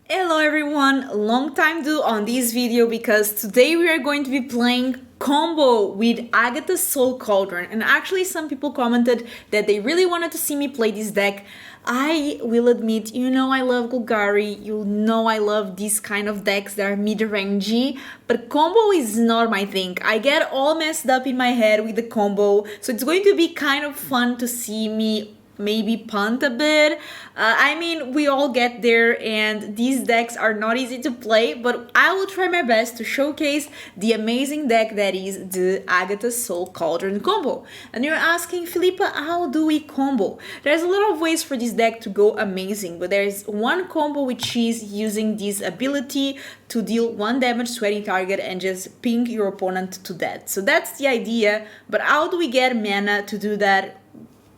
Hello everyone, long time due on this video because today we are going to be playing combo with Agatha's Soul Cauldron, and actually some people commented that they really wanted to see me play this deck. I will admit, you know I love Golgari, you know I love these kind of decks that are mid-rangey, but combo is not my thing. I get all messed up in my head with the combo, so it's going to be kind of fun to see me maybe punt a bit. I mean, we all get there, and these decks are not easy to play, but I will try my best to showcase the amazing deck that is the Agatha Soul Cauldron combo. And you're asking, Filipa, how do we combo? There's a lot of ways for this deck to go amazing, but there's one combo which is using this ability to deal 1 damage to any target and just ping your opponent to death. So that's the idea, but how do we get mana to do that?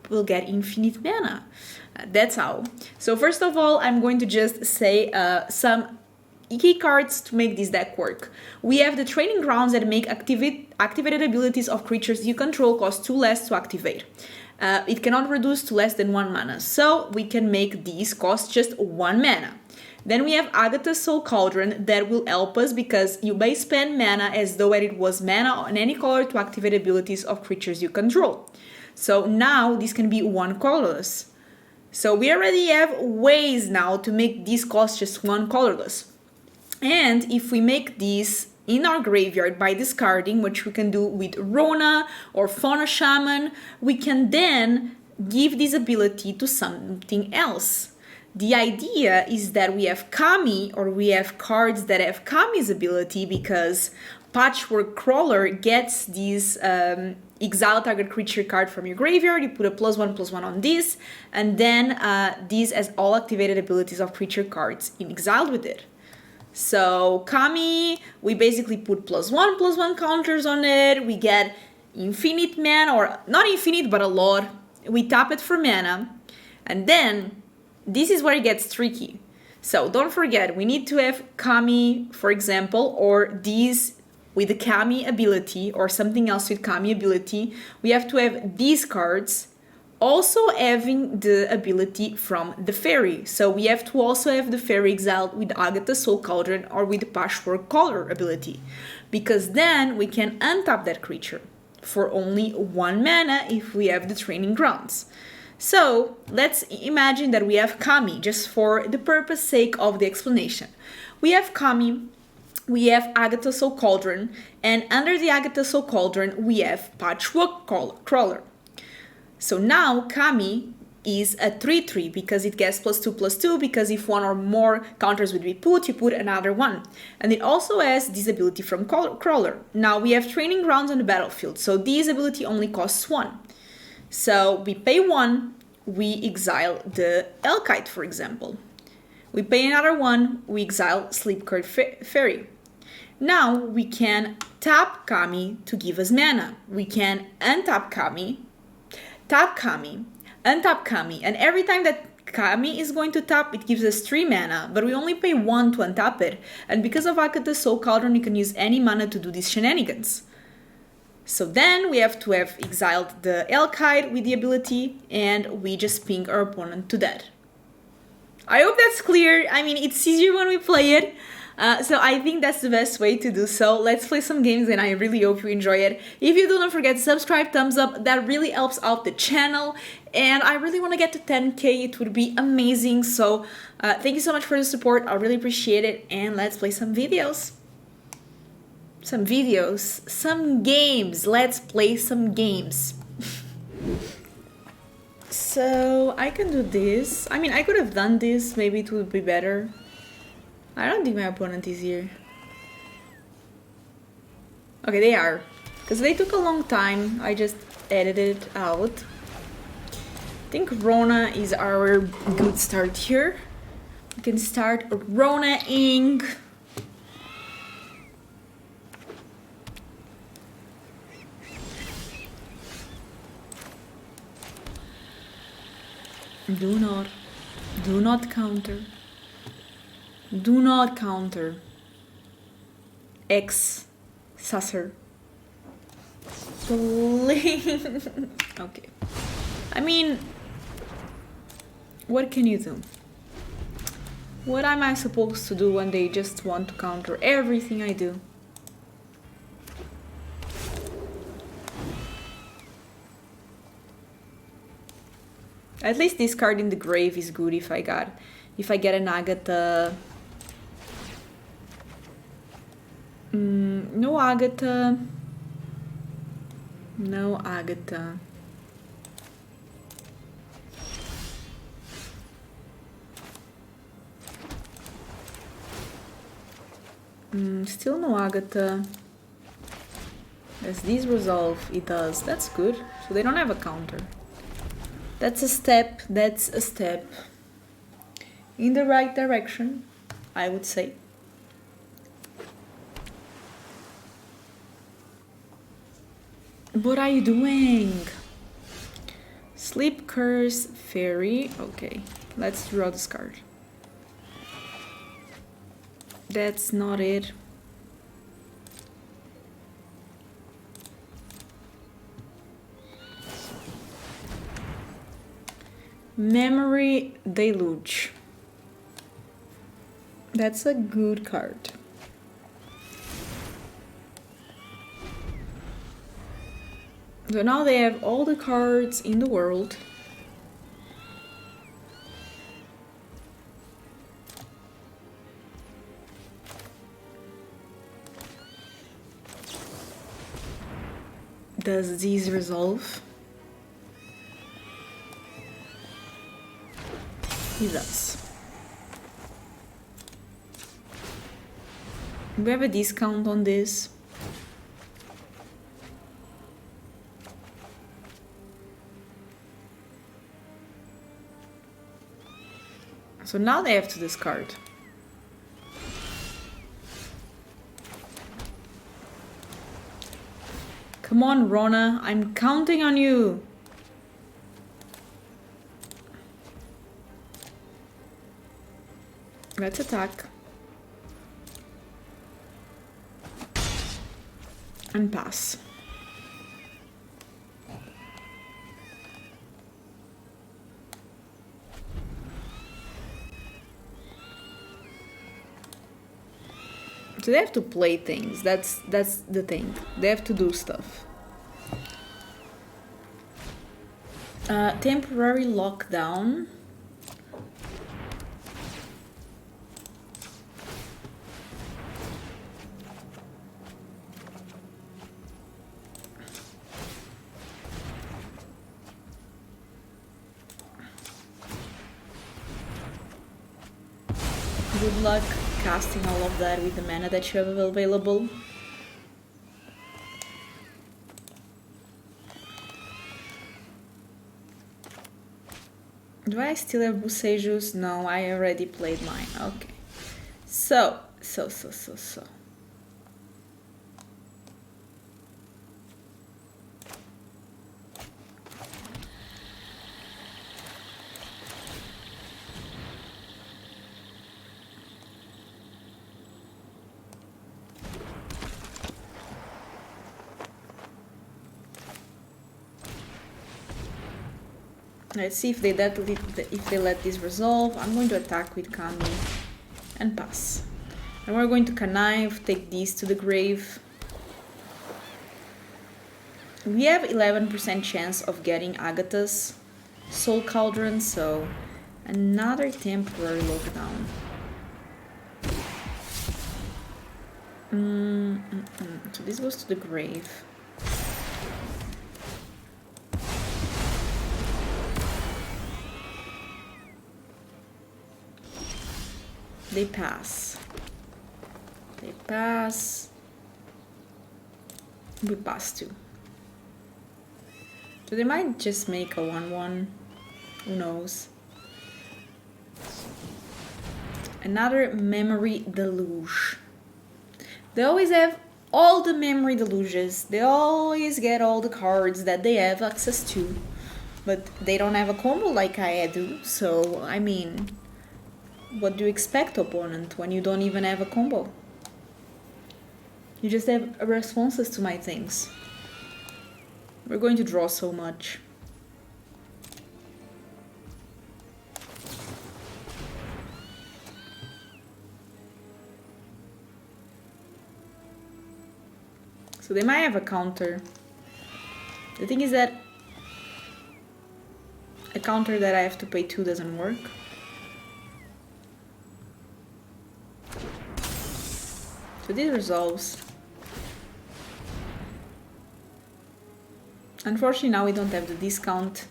We'll get infinite mana. That's how. So first of all, I'm going to just say some key cards to make this deck work. We have the training grounds that make activated abilities of creatures you control cost 2 less to activate. It cannot reduce to less than 1 mana, so we can make these cost just 1 mana. Then we have Agatha's Soul Cauldron that will help us because you may spend mana as though it was mana on any color to activate abilities of creatures you control. So now this can be 1 colorless. So we already have ways now to make this cost just 1 colorless. And if we make this in our graveyard by discarding, which we can do with Rona or Fauna Shaman, we can then give this ability to something else. The idea is that we have Kami, or we have cards that have Kami's ability, because Patchwork Crawler gets this exile target creature card from your graveyard. You put a +1/+1 on this, and then this has all activated abilities of creature cards in exiled with it. So Kami, we basically put +1/+1 counters on it. We get infinite mana, or not infinite, but a lot. We tap it for mana, and then this is where it gets tricky. So don't forget, we need to have Kami, for example, or these with the Kami ability, or something else with Kami ability. We have to have these cards also having the ability from the Faerie. So we have to also have the Faerie exiled with Agatha Soul Cauldron or with the Patchwork Crawler ability, because then we can untap that creature for only 1 mana if we have the training grounds. So let's imagine that we have Kami, just for the purpose sake of the explanation. We have Kami, we have Agatha Soul Cauldron, and under the Agatha Soul Cauldron we have Patchwork Crawler. So now Kami is a 3/3 because it gets +2/+2, because if 1 or more counters would be put, you put another 1. And it also has this ability from Crawler. Now we have training grounds on the battlefield, so this ability only costs 1. So we pay 1, we exile the Hellkite, for example. We pay another 1, we exile Sleep-Cursed Faerie. Now we can tap Kami to give us mana. We can untap Kami, tap Kami, untap Kami, and every time that Kami is going to tap, it gives us 3 mana, but we only pay 1 to untap it. And because of Agatha's Soul Cauldron, you can use any mana to do these shenanigans. So then we have to have exiled the Hellkite with the ability, and we just ping our opponent to death. I hope that's clear. I mean, it's easier when we play it. So I think that's the best way to do so. Let's play some games, and I really hope you enjoy it. If you do, don't forget to subscribe, thumbs up. That really helps out the channel. And I really want to get to 10K. It would be amazing. So thank you so much for the support. I really appreciate it. And let's play some videos. Some games. Let's play some games. So I can do this. I mean, I could have done this. Maybe it would be better. I don't think my opponent is here. Okay, they are. Because they took a long time. I just edited it out. I think Rona is our good start here. We can start Rona-ing. Do not counter. Do not counter. X Susser. Okay. I mean, what can you do? What am I supposed to do when they just want to counter everything I do? At least discarding the grave is good if I get an Agatha. No Agatha. No Agatha. Still no Agatha. Does this resolve? It does. That's good. So they don't have a counter. That's a step. That's a step in the right direction, I would say. What are you doing? Sleep-Cursed Faerie. Okay, let's draw this card. That's not it. Memory Deluge. That's a good card. So now they have all the cards in the world. Does this resolve? It does. We have a discount on this. So now they have to discard. Come on, Rona, I'm counting on you. Let's attack. And pass. So they have to play things. That's the thing. They have to do stuff. Temporary lockdown. Good luck casting all of that with the mana that you have available. Do I still have Boseijus? No, I already played mine. Okay. So. Let's see if they let this resolve. I'm going to attack with Kami and pass. And we're going to connive, take these to the grave. We have 11% chance of getting Agatha's Soul Cauldron, so another temporary lockdown. So this goes to the grave. They pass. They pass. We pass too. So they might just make a 1/1. Who knows? Another Memory Deluge. They always have all the Memory Deluges. They always get all the cards that they have access to. But they don't have a combo like I do. So, I mean, what do you expect, opponent, when you don't even have a combo? You just have responses to my things. We're going to draw so much. So they might have a counter. The thing is that a counter that I have to pay 2 doesn't work. So this resolves. Unfortunately now we don't have the discount.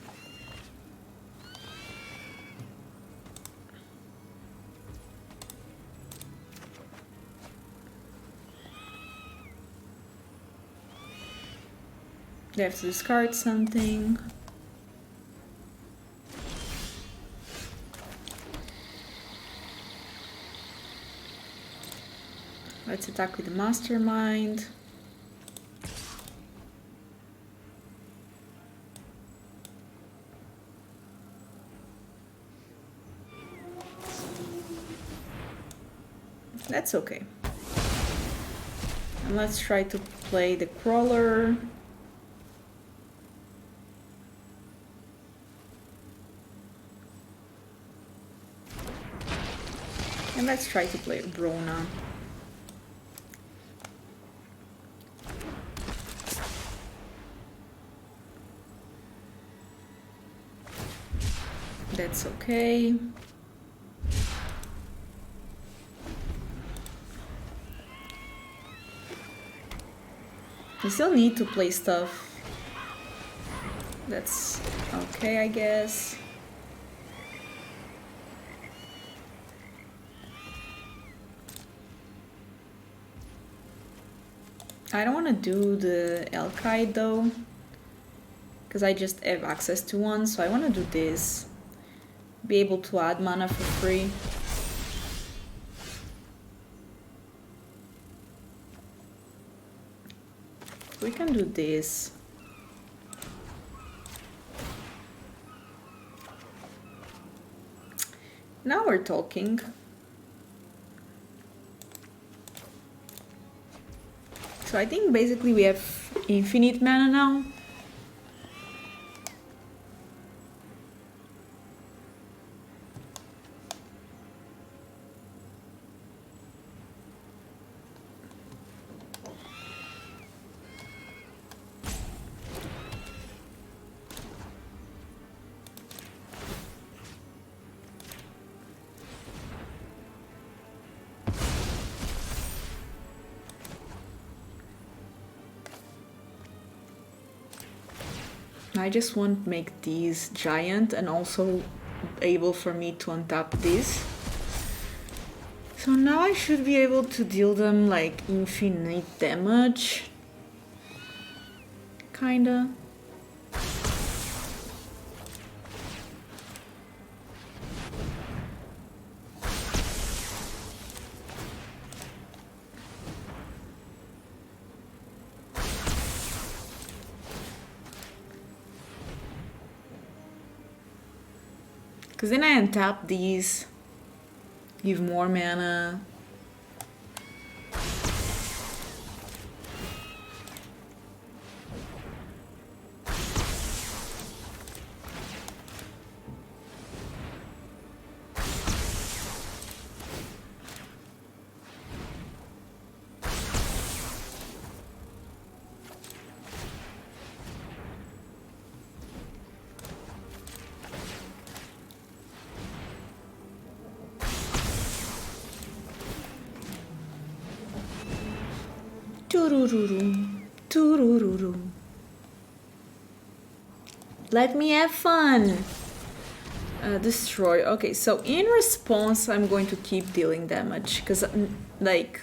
They have to discard something. Let's attack with the Mastermind. That's okay. And let's try to play the Crawler. And let's try to play Rona. That's okay. We still need to play stuff. That's okay, I guess. I don't want to do the Hellkite though, because I just have access to one, so I want to do this. Be able to add mana for free. We can do this. Now we're talking. So I think basically we have infinite mana now. I just want to make these giant and also able for me to untap this. So now I should be able to deal them like infinite damage. Kinda. Because then I untap these, give more mana. Turururu. Let me have fun. Destroy. Okay, so in response, I'm going to keep dealing damage because, like,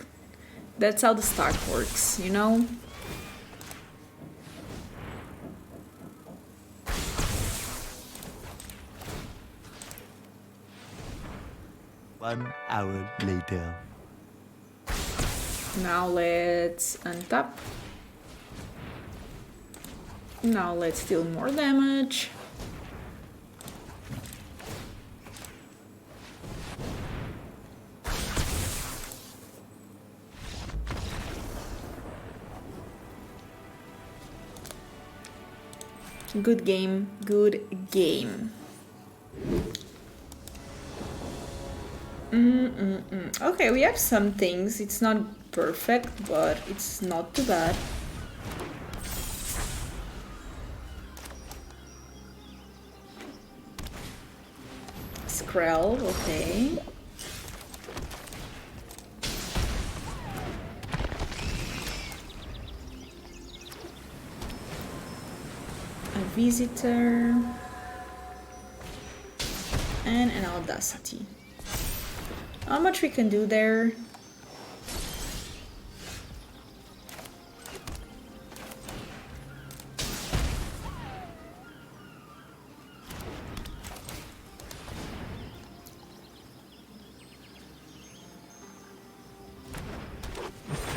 that's how the start works, you know? One hour later. Now let's untap. Now let's deal more damage. Good game, good game. Okay, we have some things. It's not perfect, but it's not too bad. Krell, okay. A Visitor. And an Audacity. How much we can do there?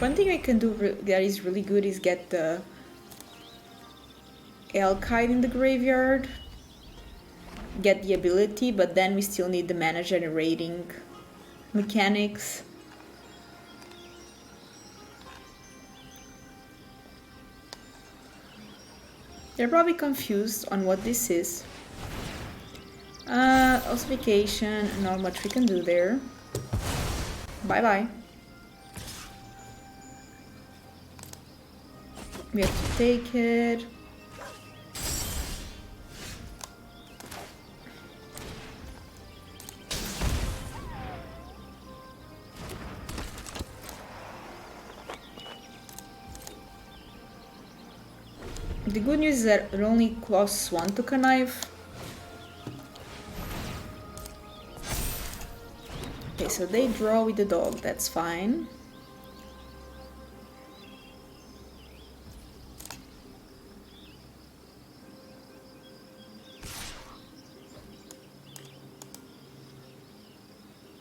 One thing I can do that is really good is get the Hellkite in the graveyard. Get the ability, but then we still need the mana generating mechanics. They're probably confused on what this is. Ossification, not much we can do there. Bye bye. We have to take it. The good news is that it only costs 1 to connive. Okay, so they draw with the dog, that's fine.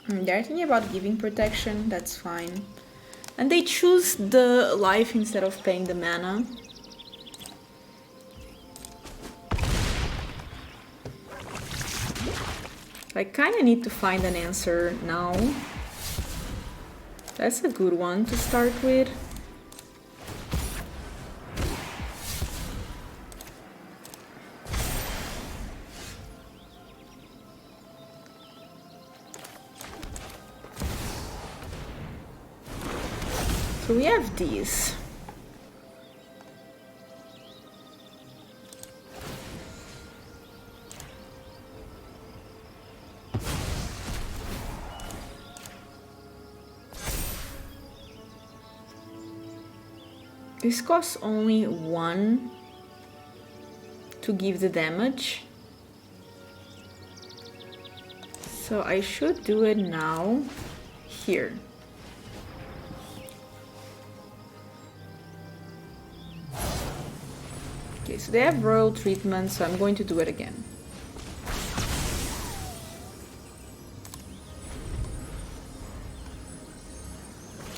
They're thinking about giving protection, that's fine. And they choose the life instead of paying the mana. I kind of need to find an answer now. That's a good one to start with. So we have these. This costs only 1 to give the damage. So I should do it now here. Okay, so they have royal treatment, so I'm going to do it again.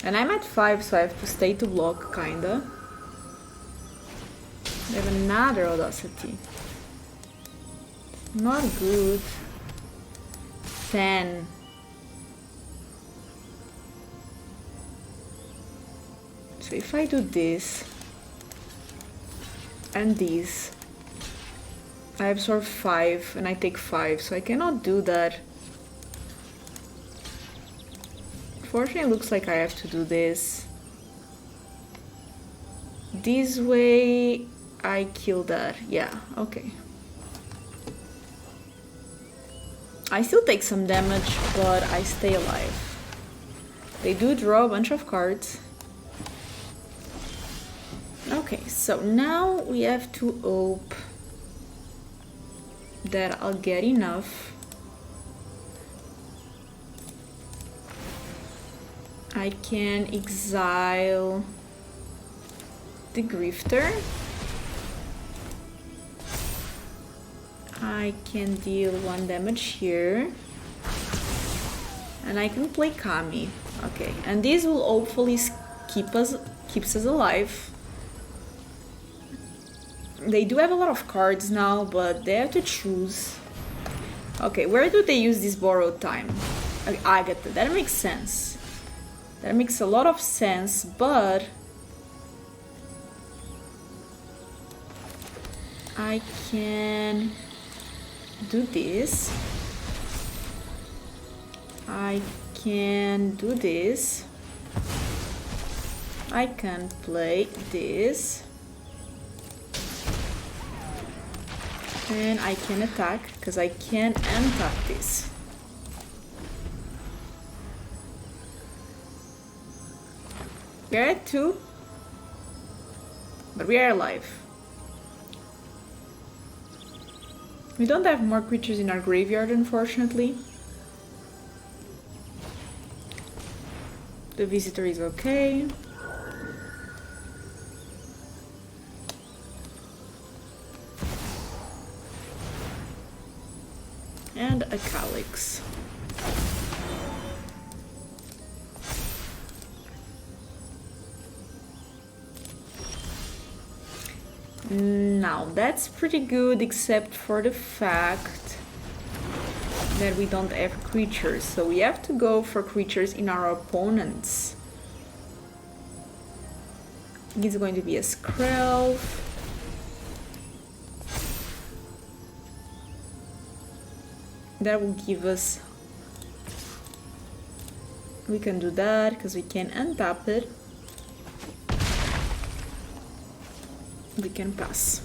And I'm at 5, so I have to stay to block, kinda. They have another Audacity. Not good. 10. So if I do this and these, I absorb 5 and I take 5, so I cannot do that. Unfortunately, it looks like I have to do this. This way, I kill that. Yeah, okay. I still take some damage, but I stay alive. They do draw a bunch of cards. Okay, so now we have to hope that I'll get enough. I can exile the Grifter. I can deal 1 damage here. And I can play Kami. Okay, and this will hopefully keeps us alive. They do have a lot of cards now, but they have to choose. Okay, where do they use this borrowed time? Agatha, that makes sense. That makes a lot of sense, but I can do this. I can do this. I can play this. And I can attack, because I can untap this. We're at 2. But we are alive. We don't have more creatures in our graveyard, unfortunately. The visitor is okay. And a Calyx. Now that's pretty good, except for the fact that we don't have creatures, so we have to go for creatures in our opponents. It's going to be a Skrelv. That will give us... We can do that because we can untap it. We can pass.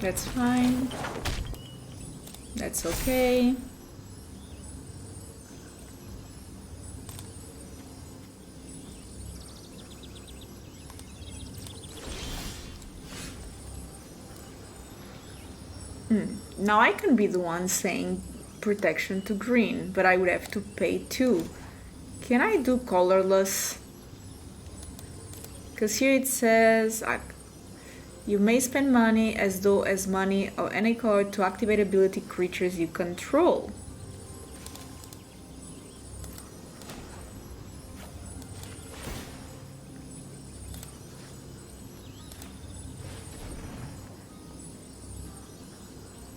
That's fine. That's okay. Now I can be the one saying protection to green, but I would have to pay 2. Can I do colorless? Because here it says you may spend money as though as money or any card to activate ability creatures you control.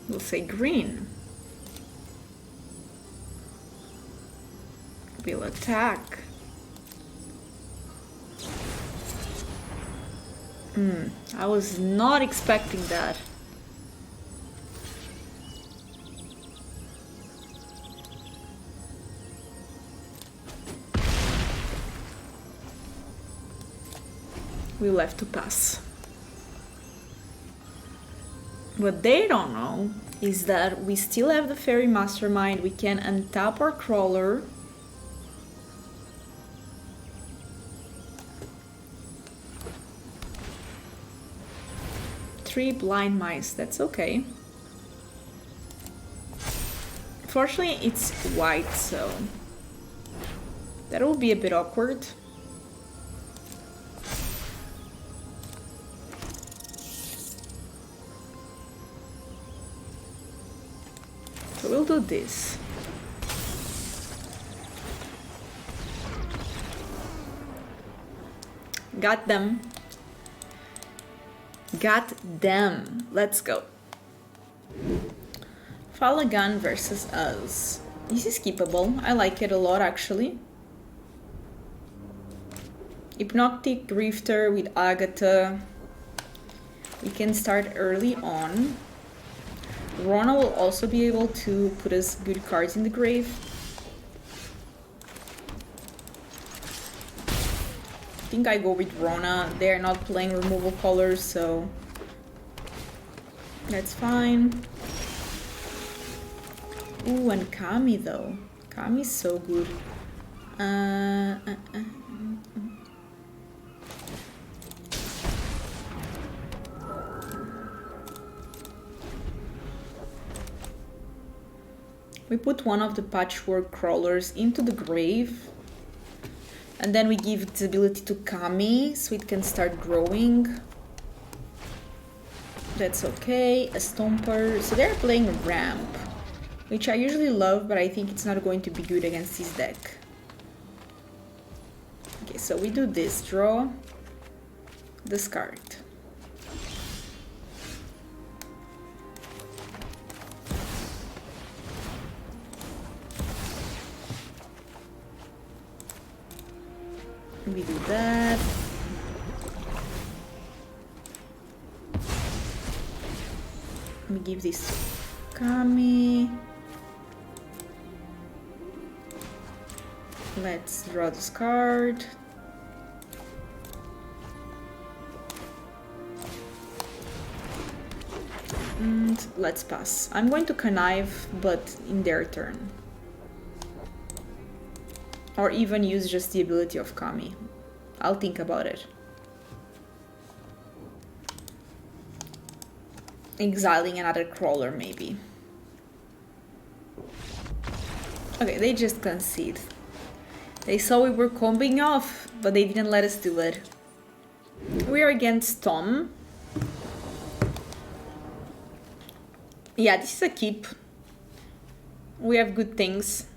We'll say green. We'll attack. I was not expecting that. We'll have to pass. What they don't know is that we still have the Faerie Mastermind. We can untap our Crawler. Three blind mice, that's okay. Fortunately, it's white, so that will be a bit awkward. So we'll do this. Got them. Got them. Let's go. Falagan versus us. This is keepable. I like it a lot, actually. Hypnotic Grifter with Agatha. We can start early on. Rona will also be able to put us good cards in the grave. I think I go with Rona. They're not playing removal colors, so that's fine. Ooh, and Kami though. Kami's so good. We put one of the Patchwork Crawlers into the grave. And then we give its ability to Kami, so it can start growing. That's okay. A Stomper. So they're playing Ramp, which I usually love, but I think it's not going to be good against this deck. Okay, so we do this. Draw. Discard. We do that. We give this to Kami. Let's draw this card. And let's pass. I'm going to connive, but in their turn. Or even use just the ability of Kami. I'll think about it. Exiling another crawler, maybe. Okay, they just concede. They saw we were combing off, but they didn't let us do it. We are against Tom. Yeah, this is a keep. We have good things.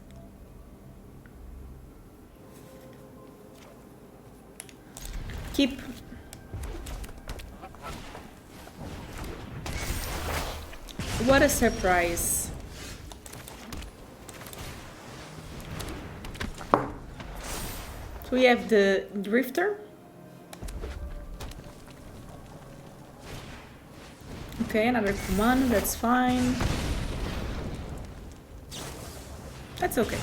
Keep. What a surprise. So we have the Grifter. Okay, another command, that's fine. That's okay.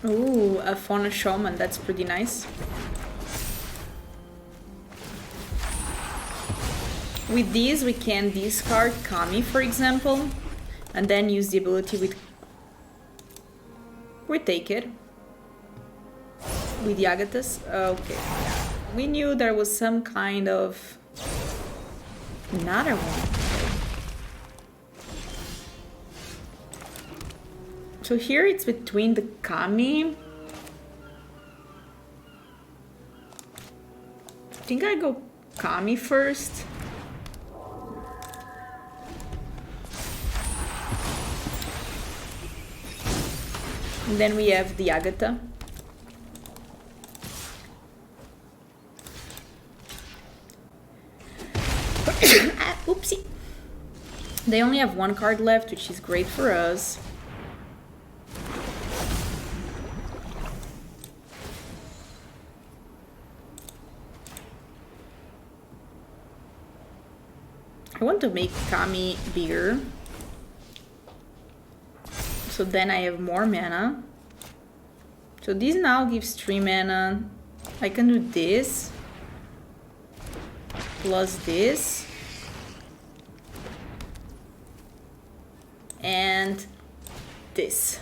Ooh, a Fauna Shaman, that's pretty nice. With these, we can discard Kami, for example, and then use the ability with... We take it. With the Agathas. Okay. We knew there was some kind of... Another one. So here it's between the Kami. I think I go Kami first. And then we have the Agatha. Oopsie. They only have one card left, which is great for us. I want to make Kami bigger. So then I have more mana. So this now gives 3 mana. I can do this. Plus this. And this.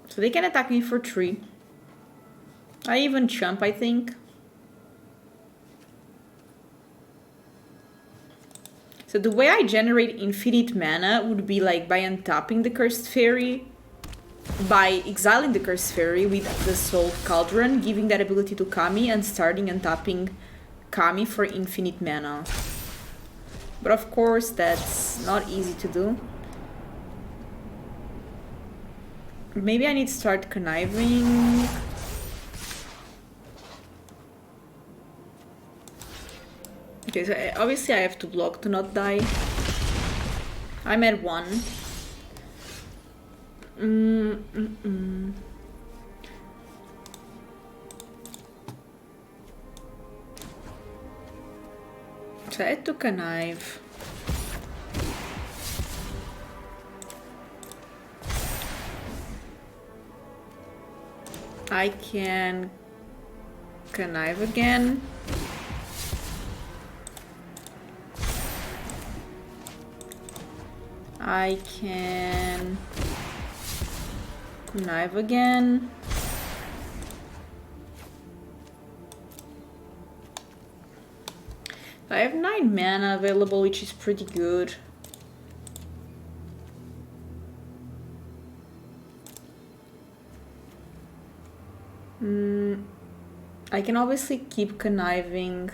So they can attack me for 3. I even jump, I think. So the way I generate infinite mana would be like by untapping the Cursed Faerie, by exiling the Cursed Faerie with the Soul Cauldron, giving that ability to Kami, and starting untapping Kami for infinite mana. But of course, that's not easy to do. Maybe I need to start conniving. Okay, so obviously I have to block to not die. I'm at 1. So I had to connive. I can connive again. I can connive again. I have 9 mana available, which is pretty good. I can obviously keep conniving.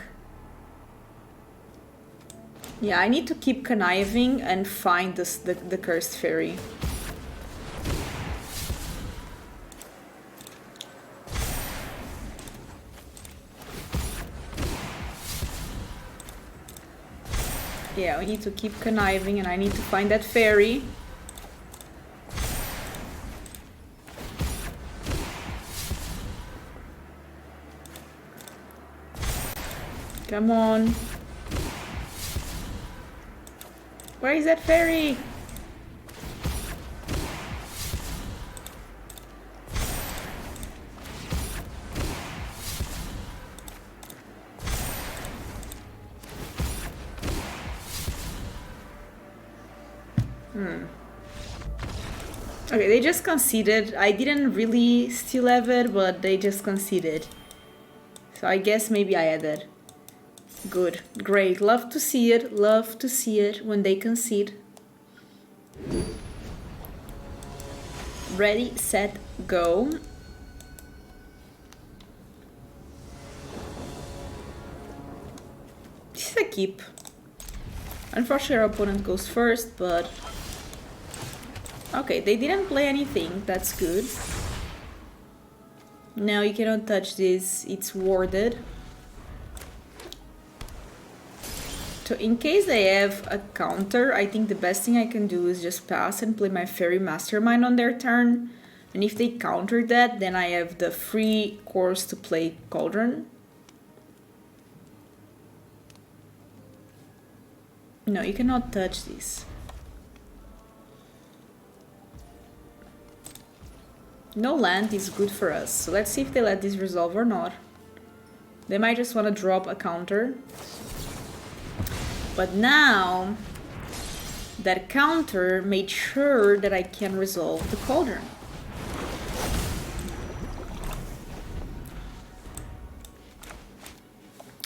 Yeah, I need to keep conniving and find the Cursed Faerie. Yeah, we need to keep conniving and I need to find that fairy. Come on. Where is that fairy? Okay, they just conceded. I didn't really still have it, but they just conceded. So I guess maybe I had it. Good. Great. Love to see it. Love to see it when they concede. Ready, set, go. This is a keep. Unfortunately, our opponent goes first, but... Okay, they didn't play anything. That's good. No, you cannot touch this. It's warded. So in case they have a counter, I think the best thing I can do is just pass and play my Faerie Mastermind on their turn. And if they counter that, then I have the free course to play Cauldron. No, you cannot touch this. No land is good for us, so let's see if they let this resolve or not. They might just want to drop a counter. But now, that counter made sure that I can resolve the Cauldron.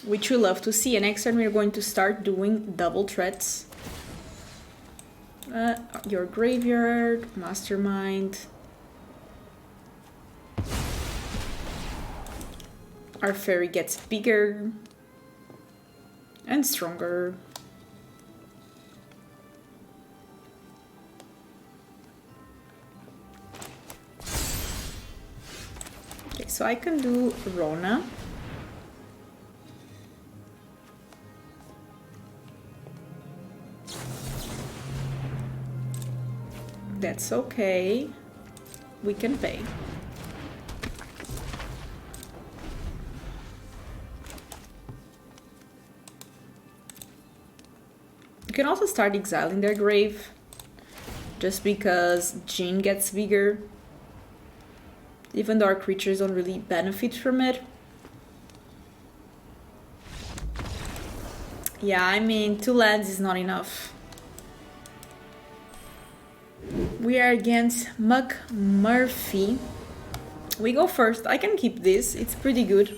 Which we love to see, and next time we're going to start doing double threats. Your graveyard, Mastermind. Our fairy gets bigger and stronger. Okay, so I can do Rona. That's okay. We can pay. You can also start exiling their grave, just because Jin gets bigger, even though our creatures don't really benefit from it. Yeah, I mean, 2 lands is not enough. We are against McMurphy. We go first. I can keep this, it's pretty good.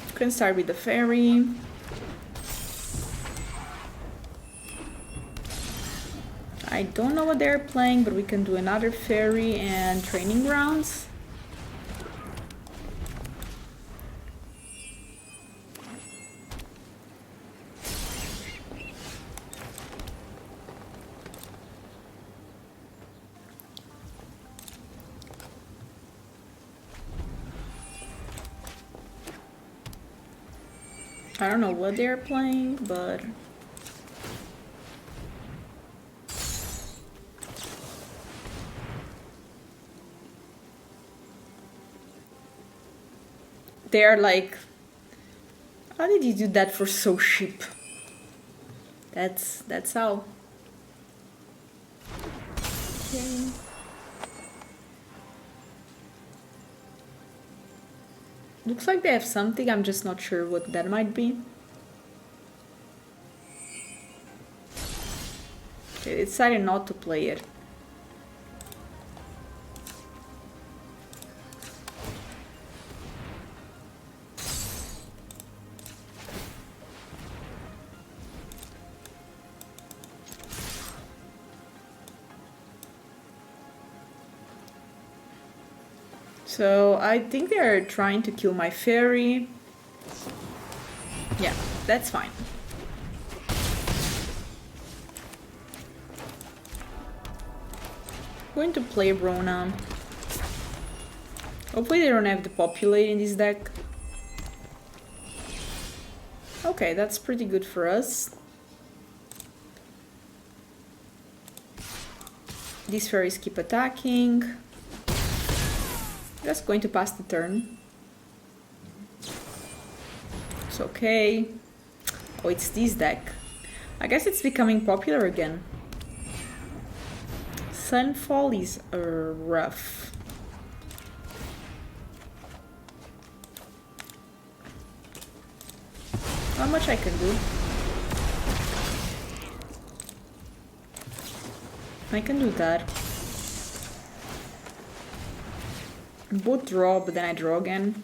You can start with the fairy. I don't know what they're playing, but we can do another fairy and training grounds. I don't know what they're playing, but they're like, how did you do that for so cheap? That's how. Okay. Looks like they have something, I'm just not sure what that might be. Okay, they decided not to play it. So I think they're trying to kill my fairy. Yeah, that's fine. I'm going to play Rona. Hopefully they don't have the populate in this deck. Okay, that's pretty good for us. These fairies keep attacking. Just going to pass the turn. It's okay. Oh, it's this deck. I guess it's becoming popular again. Sunfall is rough. How much I can do? I can do that. Both draw, but then I draw again.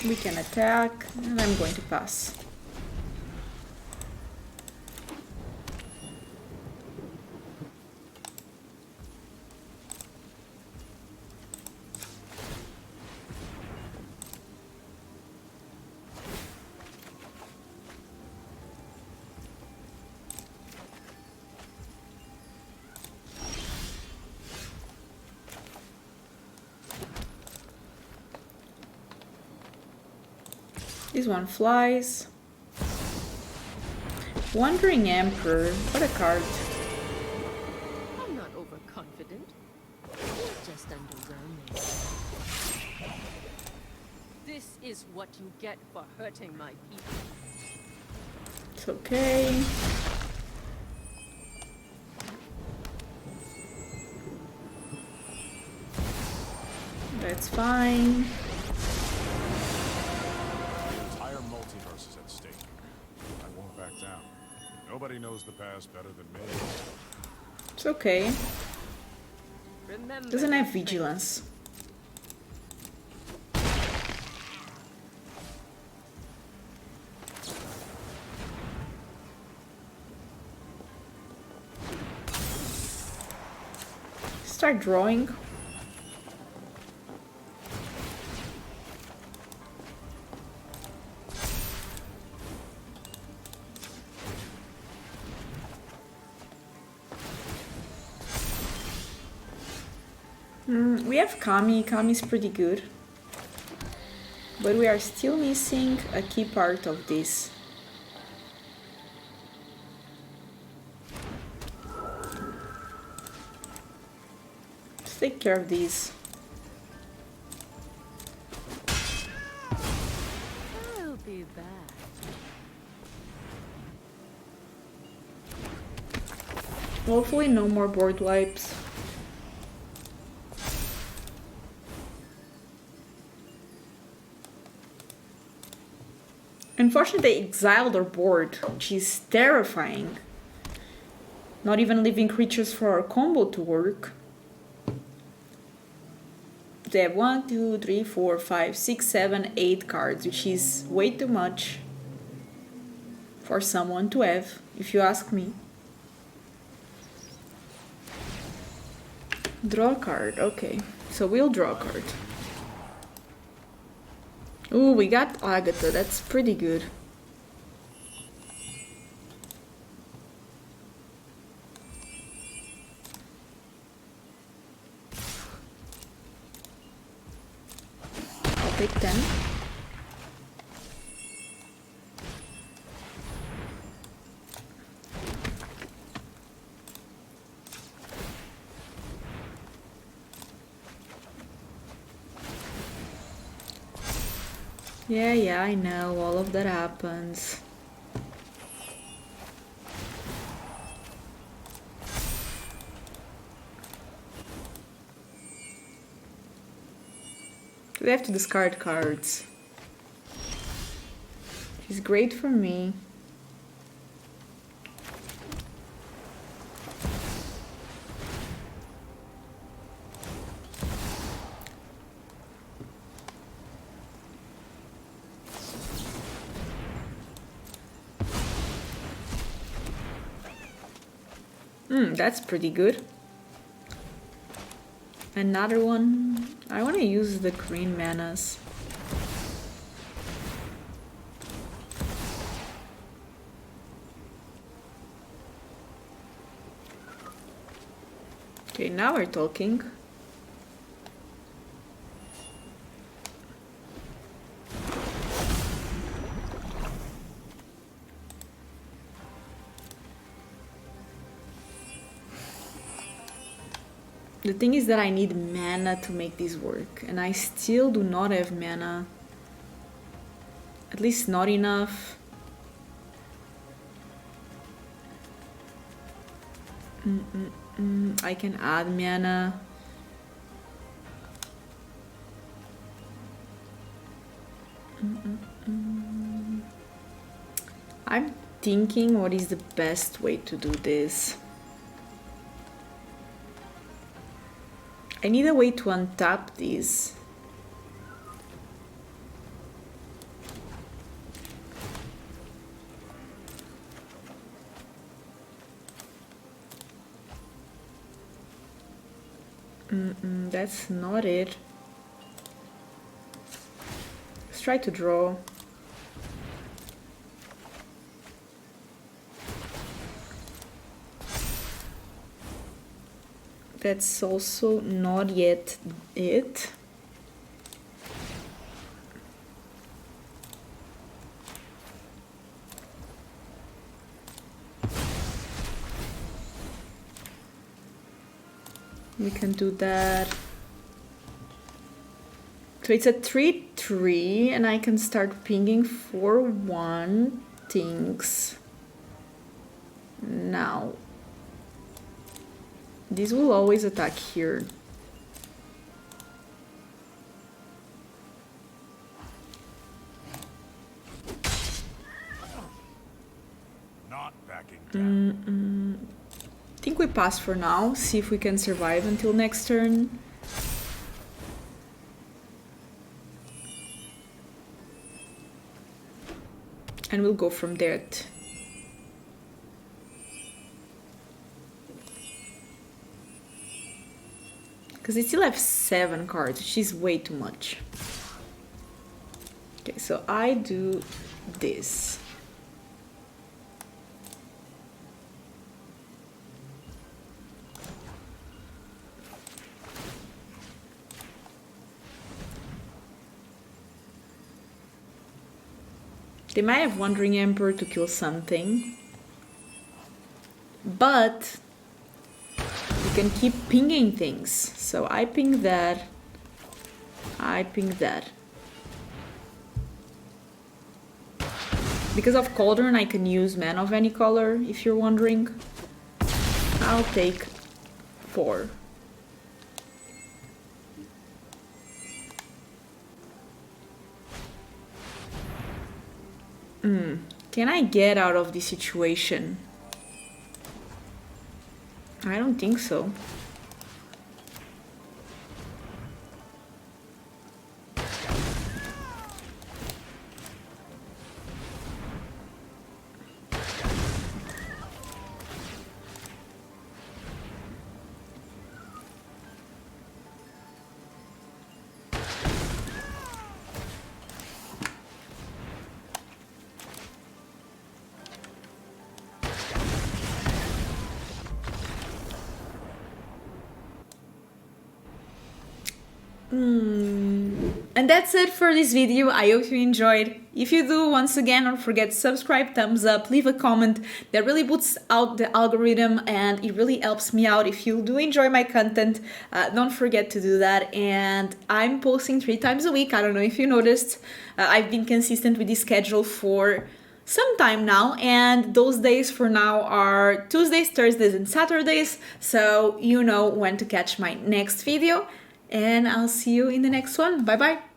We can attack, and I'm going to pass. This one flies. Wandering Emperor, what a card. I'm not overconfident. You're just underwhelming. This is what you get for hurting my people. It's okay. That's fine. Nobody knows the past better than me. It's okay. Remember, Doesn't have vigilance. Start drawing. We have Kami. Kami's pretty good. But we are still missing a key part of this. Let's take care of these. I'll be back. Hopefully no more board wipes. Unfortunately, they exiled our board, which is terrifying. Not even leaving creatures for our combo to work. They have 1, 2, 3, 4, 5, 6, 7, 8 cards, which is way too much for someone to have, if you ask me. Draw a card, okay. So we'll draw a card. Ooh, we got Agatha, that's pretty good. I'll take 10. Yeah, I know, all of that happens. We have to discard cards. Which is great for me. That's pretty good. Another one. I want to use the green manas. Okay, now we're talking. The thing is that I need mana to make this work, and I still do not have mana. At least not enough. I can add mana. I'm thinking what is the best way to do this. I need a way to untap these. That's not it. Let's try to draw. That's also not yet it. We can do that. So it's a 3/3 and I can start pinging for 1 things. Now, this will always attack here. Not backing down. I think we pass for now, see if we can survive until next turn. And we'll go from there. Because they still have 7 cards, which is way too much. Okay, so I do this. They might have Wandering Emperor to kill something, but you can keep pinging things. So I ping that, I ping that. Because of Cauldron, I can use mana of any color, if you're wondering. I'll take 4. Can I get out of this situation? I don't think so. And that's it for this video. I hope you enjoyed. If you do, once again, don't forget to subscribe, thumbs up, leave a comment. That really boosts out the algorithm and it really helps me out. If you do enjoy my content, don't forget to do that. And I'm posting 3 times a week. I don't know if you noticed. I've been consistent with this schedule for some time now, and those days for now are Tuesdays, Thursdays, and Saturdays. So you know when to catch my next video. And I'll see you in the next one. Bye bye.